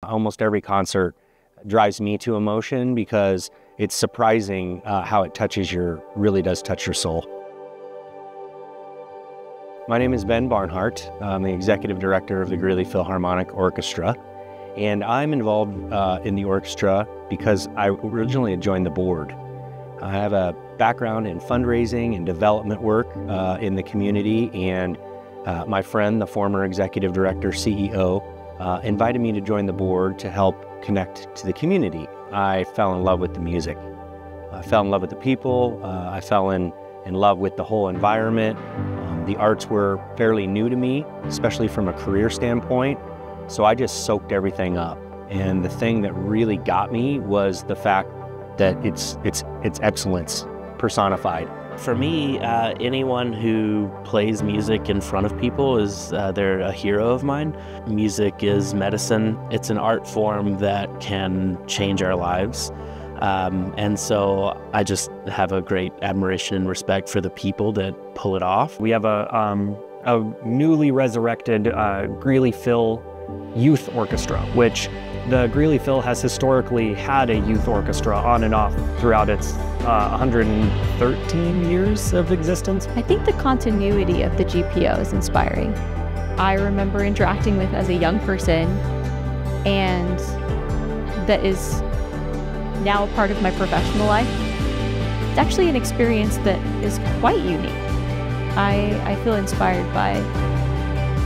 Almost every concert drives me to emotion because it's surprising how it really does touch your soul. My name is Ben Barnhart. I'm the Executive Director of the Greeley Philharmonic Orchestra, and I'm involved in the orchestra because I originally joined the board. I have a background in fundraising and development work in the community, and my friend, the former Executive Director, CEO, invited me to join the board to help connect to the community. I fell in love with the music. I fell in love with the people. I fell in love with the whole environment. The arts were fairly new to me, especially from a career standpoint, so I just soaked everything up. And the thing that really got me was the fact that it's excellence personified. For me, anyone who plays music in front of people they're a hero of mine. Music is medicine. It's an art form that can change our lives. And so I just have a great admiration and respect for the people that pull it off. We have a newly resurrected Greeley Phil Youth Orchestra, which the Greeley Phil has historically had a youth orchestra on and off throughout its 113 years of existence. I think the continuity of the GPO is inspiring. I remember interacting with as a young person, and that is now a part of my professional life. It's actually an experience that is quite unique. I feel inspired by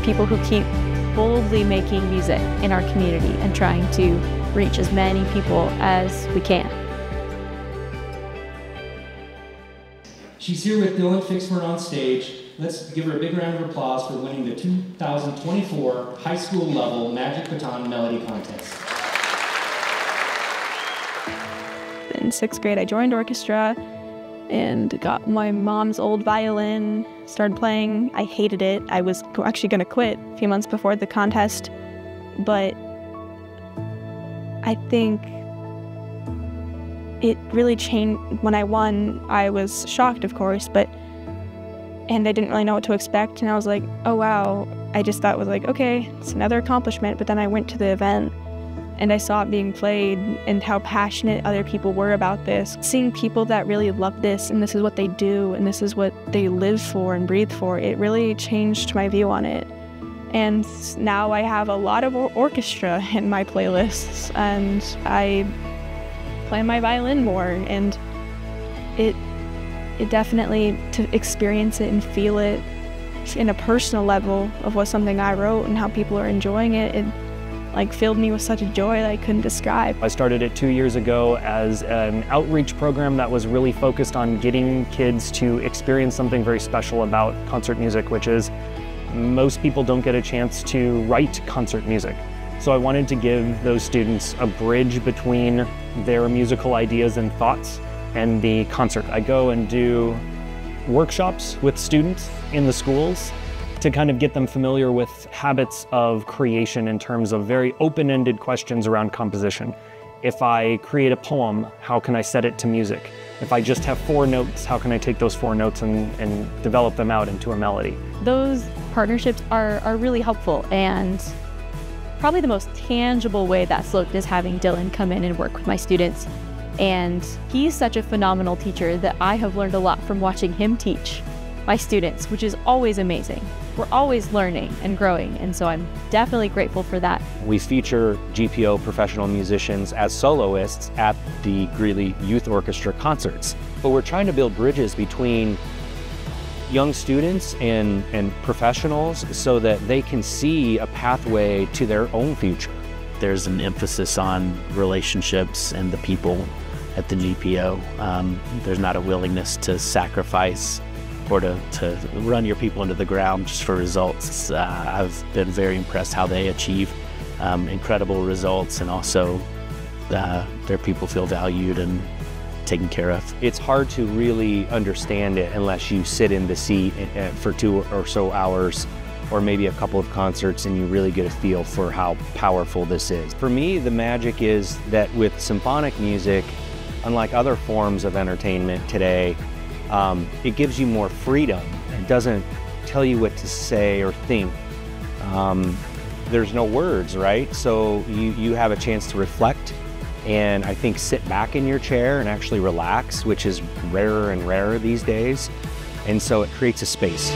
people who keep boldly making music in our community and trying to reach as many people as we can. She's here with Dylan Fixmer on stage. Let's give her a big round of applause for winning the 2024 high school level Magic Baton Melody Contest. In 6th grade, I joined orchestra and got my mom's old violin, started playing. I hated it. I was actually going to quit a few months before the contest, but I think it really changed. When I won, I was shocked, of course, and I didn't really know what to expect, and I was like, oh wow. I just thought it was like, okay, it's another accomplishment, but then I went to the event and I saw it being played and how passionate other people were about this. Seeing people that really love this and this is what they do and this is what they live for and breathe for, it really changed my view on it. And now I have a lot of orchestra in my playlists, and I play my violin more, and it definitely, to experience it and feel it in a personal level of what something I wrote and how people are enjoying it, filled me with such a joy that I couldn't describe. I started it 2 years ago as an outreach program that was really focused on getting kids to experience something very special about concert music, which is most people don't get a chance to write concert music. So I wanted to give those students a bridge between their musical ideas and thoughts and the concert. I go and do workshops with students in the schools to kind of get them familiar with habits of creation in terms of very open-ended questions around composition. If I create a poem, how can I set it to music? If I just have 4 notes, how can I take those 4 notes and develop them out into a melody? Those partnerships are really helpful, and probably the most tangible way that's looked is having Dylan come in and work with my students. And he's such a phenomenal teacher that I have learned a lot from watching him teach my students, which is always amazing. We're always learning and growing, and so I'm definitely grateful for that. We feature GPO professional musicians as soloists at the Greeley Youth Orchestra concerts. But we're trying to build bridges between young students and professionals so that they can see a pathway to their own future. There's an emphasis on relationships and the people at the GPO. There's not a willingness to sacrifice or to run your people into the ground just for results. I've been very impressed how they achieve incredible results, and also their people feel valued and taken care of. It's hard to really understand it unless you sit in the seat for 2 or so hours, or maybe a couple of concerts, and you really get a feel for how powerful this is. For me, the magic is that with symphonic music, unlike other forms of entertainment today, it gives you more freedom. It doesn't tell you what to say or think. there's no words, right? So you have a chance to reflect and I think sit back in your chair and actually relax, which is rarer and rarer these days. And so it creates a space.